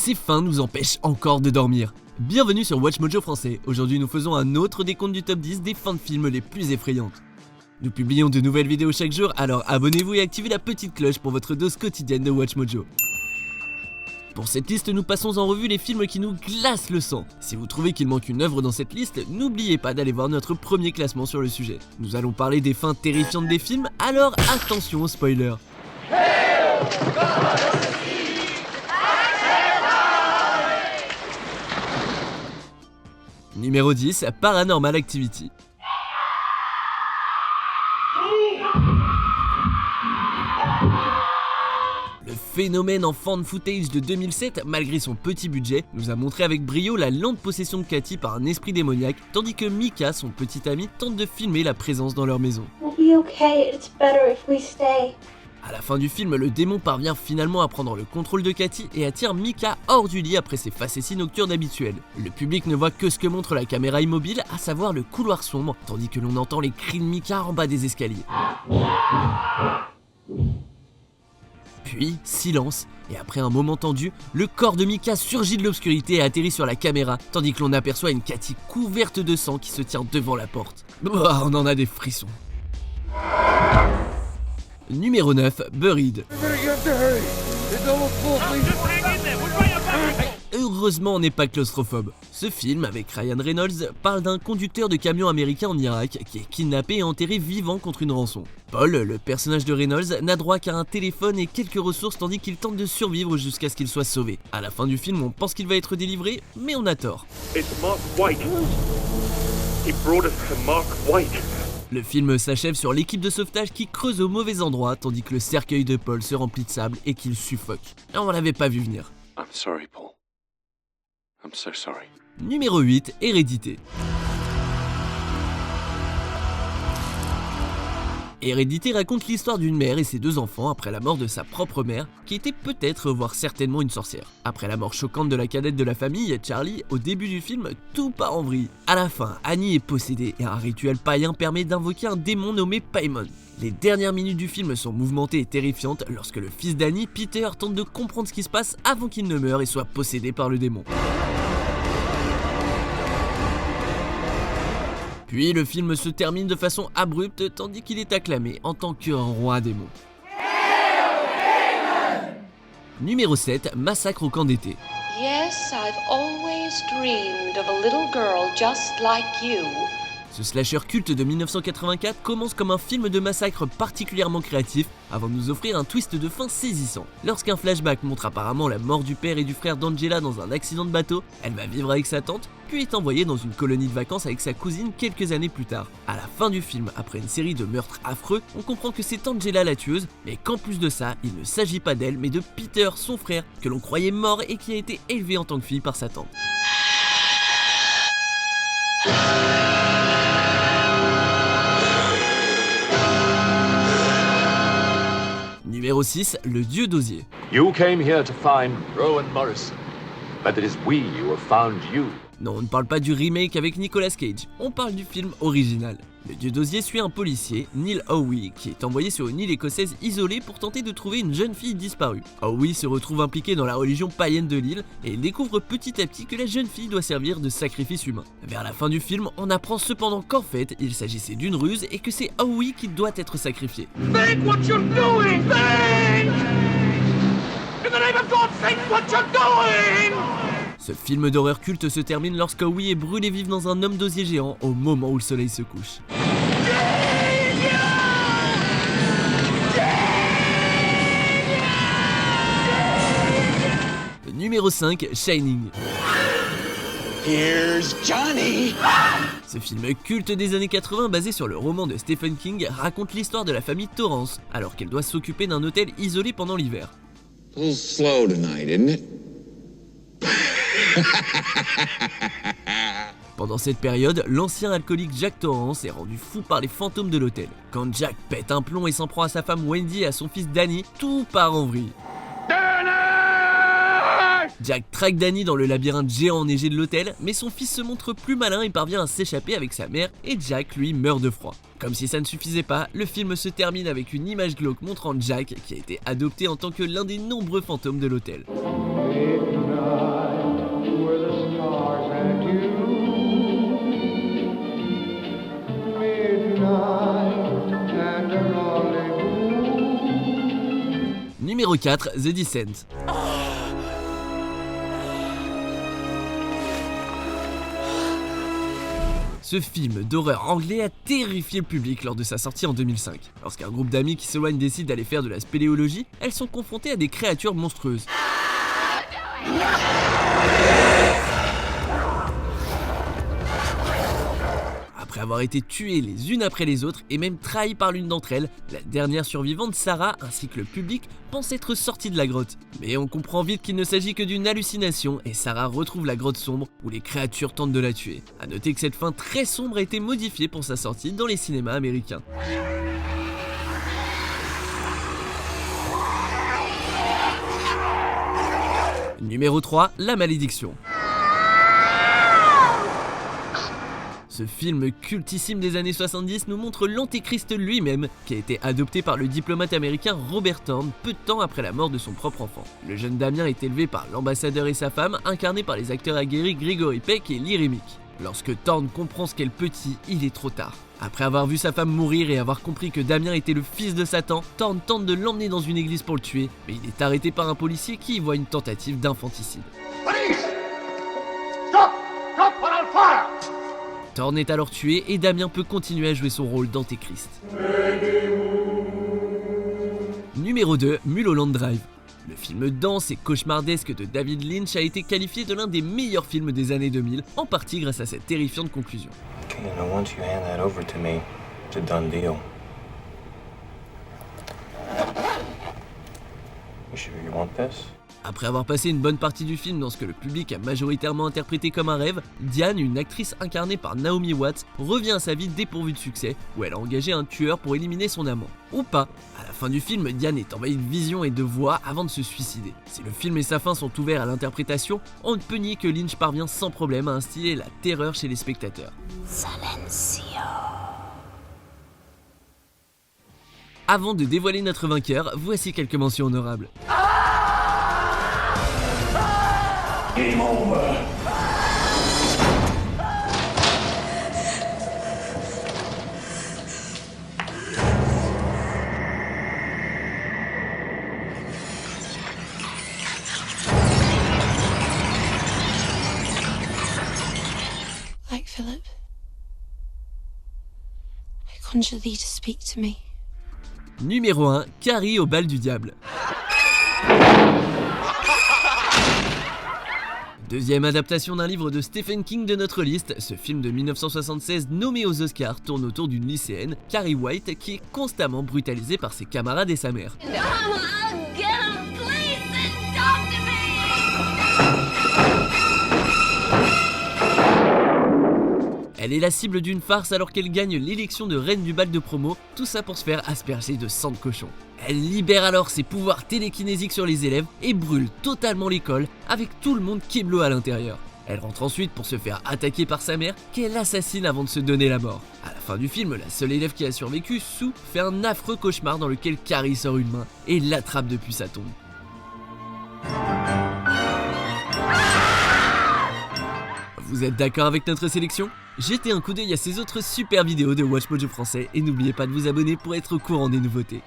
ces fins nous empêchent encore de dormir. Bienvenue sur Watch Mojo français, aujourd'hui nous faisons un autre décompte du top 10 des fins de films les plus effrayantes. Nous publions de nouvelles vidéos chaque jour, alors abonnez-vous et activez la petite cloche pour votre dose quotidienne de Watch Mojo. Pour cette liste, nous passons en revue les films qui nous glacent le sang. Si vous trouvez qu'il manque une œuvre dans cette liste, n'oubliez pas d'aller voir notre premier classement sur le sujet. Nous allons parler des fins terrifiantes des films, alors attention aux spoilers. Numéro 10, Paranormal Activity. Le phénomène en found footage de 2007, malgré son petit budget, nous a montré avec brio la lente possession de Cathy par un esprit démoniaque, tandis que Micah, son petit ami, tente de filmer la présence dans leur maison. À la fin du film, le démon parvient finalement à prendre le contrôle de Cathy et attire Micah hors du lit après ses facéties nocturnes habituelles. Le public ne voit que ce que montre la caméra immobile, à savoir le couloir sombre, tandis que l'on entend les cris de Micah en bas des escaliers. Puis, silence, et après un moment tendu, le corps de Micah surgit de l'obscurité et atterrit sur la caméra, tandis que l'on aperçoit une Cathy couverte de sang qui se tient devant la porte. On en a des frissons. Numéro 9, Buried. Heureusement, on n'est pas claustrophobe. Ce film, avec Ryan Reynolds, parle d'un conducteur de camion américain en Irak qui est kidnappé et enterré vivant contre une rançon. Paul, le personnage de Reynolds, n'a droit qu'à un téléphone et quelques ressources tandis qu'il tente de survivre jusqu'à ce qu'il soit sauvé. À la fin du film, on pense qu'il va être délivré, mais on a tort. Le film s'achève sur l'équipe de sauvetage qui creuse au mauvais endroit tandis que le cercueil de Paul se remplit de sable et qu'il suffoque. On l'avait pas vu venir. I'm sorry, Paul. I'm so sorry. Numéro 8, Hérédité. Hérédité raconte l'histoire d'une mère et ses deux enfants après la mort de sa propre mère, qui était peut-être, voire certainement une sorcière. Après la mort choquante de la cadette de la famille, Charlie, au début du film, tout part en vrille. À la fin, Annie est possédée et un rituel païen permet d'invoquer un démon nommé Paimon. Les dernières minutes du film sont mouvementées et terrifiantes lorsque le fils d'Annie, Peter, tente de comprendre ce qui se passe avant qu'il ne meure et soit possédé par le démon. Puis le film se termine de façon abrupte tandis qu'il est acclamé en tant que roi démon. Numéro 7, Massacre au camp d'été. Yes, I've always dreamed of a little girl just like you. Ce slasher culte de 1984 commence comme un film de massacre particulièrement créatif avant de nous offrir un twist de fin saisissant. Lorsqu'un flashback montre apparemment la mort du père et du frère d'Angela dans un accident de bateau, elle va vivre avec sa tante, puis est envoyée dans une colonie de vacances avec sa cousine quelques années plus tard. À la fin du film, après une série de meurtres affreux, on comprend que c'est Angela la tueuse, mais qu'en plus de ça, il ne s'agit pas d'elle, mais de Peter, son frère, que l'on croyait mort et qui a été élevé en tant que fille par sa tante. Numéro 6, le dieu d'osier. You came here to find Rowan Morrison, but it is we who have found you. Non, on ne parle pas du remake avec Nicolas Cage, on parle du film original. Le dieu d'osier suit un policier, Neil Howie, qui est envoyé sur une île écossaise isolée pour tenter de trouver une jeune fille disparue. Howie se retrouve impliqué dans la religion païenne de l'île et il découvre petit à petit que la jeune fille doit servir de sacrifice humain. Vers la fin du film, on apprend cependant qu'en fait, il s'agissait d'une ruse et que c'est Howie qui doit être sacrifié. Think what you're doing! Think! In the name of God, think what you're doing! Ce film d'horreur culte se termine lorsque Howie est brûlé vif dans un homme d'osier géant au moment où le soleil se couche. Numéro 5, Shining. Here's Johnny! Ce film culte des années 80 basé sur le roman de Stephen King raconte l'histoire de la famille Torrance alors qu'elle doit s'occuper d'un hôtel isolé pendant l'hiver. A little slow tonight, isn't it? Pendant cette période, l'ancien alcoolique Jack Torrance est rendu fou par les fantômes de l'hôtel. Quand Jack pète un plomb et s'en prend à sa femme Wendy et à son fils Danny, tout part en vrille. Jack traque Danny dans le labyrinthe géant enneigé de l'hôtel, mais son fils se montre plus malin et parvient à s'échapper avec sa mère, et Jack, lui, meurt de froid. Comme si ça ne suffisait pas, le film se termine avec une image glauque montrant Jack, qui a été adopté en tant que l'un des nombreux fantômes de l'hôtel. Numéro 4, The Descent. Ce film d'horreur anglais a terrifié le public lors de sa sortie en 2005. Lorsqu'un groupe d'amis qui s'éloignent décide d'aller faire de la spéléologie, elles sont confrontées à des créatures monstrueuses. Après avoir été tuées les unes après les autres et même trahies par l'une d'entre elles, la dernière survivante, Sarah, ainsi que le public, pense être sortie de la grotte. Mais on comprend vite qu'il ne s'agit que d'une hallucination et Sarah retrouve la grotte sombre où les créatures tentent de la tuer. A noter que cette fin très sombre a été modifiée pour sa sortie dans les cinémas américains. Numéro 3, La Malédiction. Ce film cultissime des années 70 nous montre l'Antéchrist lui-même, qui a été adopté par le diplomate américain Robert Thorne peu de temps après la mort de son propre enfant. Le jeune Damien est élevé par l'ambassadeur et sa femme, incarnés par les acteurs aguerris Gregory Peck et Lee Remick. Lorsque Thorne comprend ce qu'est le petit, il est trop tard. Après avoir vu sa femme mourir et avoir compris que Damien était le fils de Satan, Thorne tente de l'emmener dans une église pour le tuer, mais il est arrêté par un policier qui y voit une tentative d'infanticide. Stop! Stop or I'll fire! Thorne est alors tué et Damien peut continuer à jouer son rôle d'Antéchrist. Numéro 2, Mulholland Drive. Le film dense et cauchemardesque de David Lynch a été qualifié de l'un des meilleurs films des années 2000, en partie grâce à cette terrifiante conclusion. Okay, now once you hand that over to me, it's a done deal. You sure you want this? Après avoir passé une bonne partie du film dans ce que le public a majoritairement interprété comme un rêve, Diane, une actrice incarnée par Naomi Watts, revient à sa vie dépourvue de succès, où elle a engagé un tueur pour éliminer son amant. Ou pas. À la fin du film, Diane est envahie de visions et de voix avant de se suicider. Si le film et sa fin sont ouverts à l'interprétation, on ne peut nier que Lynch parvient sans problème à instiller la terreur chez les spectateurs. Silencio. Avant de dévoiler notre vainqueur, voici quelques mentions honorables. Game over! Like Philip, I conjure thee to speak to me. Numéro 1, Carrie au bal du diable. Deuxième adaptation d'un livre de Stephen King de notre liste, ce film de 1976 nommé aux Oscars tourne autour d'une lycéenne, Carrie White, qui est constamment brutalisée par ses camarades et sa mère. Elle est la cible d'une farce alors qu'elle gagne l'élection de reine du bal de promo, tout ça pour se faire asperger de sang de cochon. Elle libère alors ses pouvoirs télékinésiques sur les élèves et brûle totalement l'école avec tout le monde keblo à l'intérieur. Elle rentre ensuite pour se faire attaquer par sa mère qu'elle assassine avant de se donner la mort. À la fin du film, la seule élève qui a survécu, Sue, fait un affreux cauchemar dans lequel Carrie sort une main et l'attrape depuis sa tombe. Vous êtes d'accord avec notre sélection ? Jetez un coup d'œil à ces autres super vidéos de WatchMojo français et n'oubliez pas de vous abonner pour être au courant des nouveautés.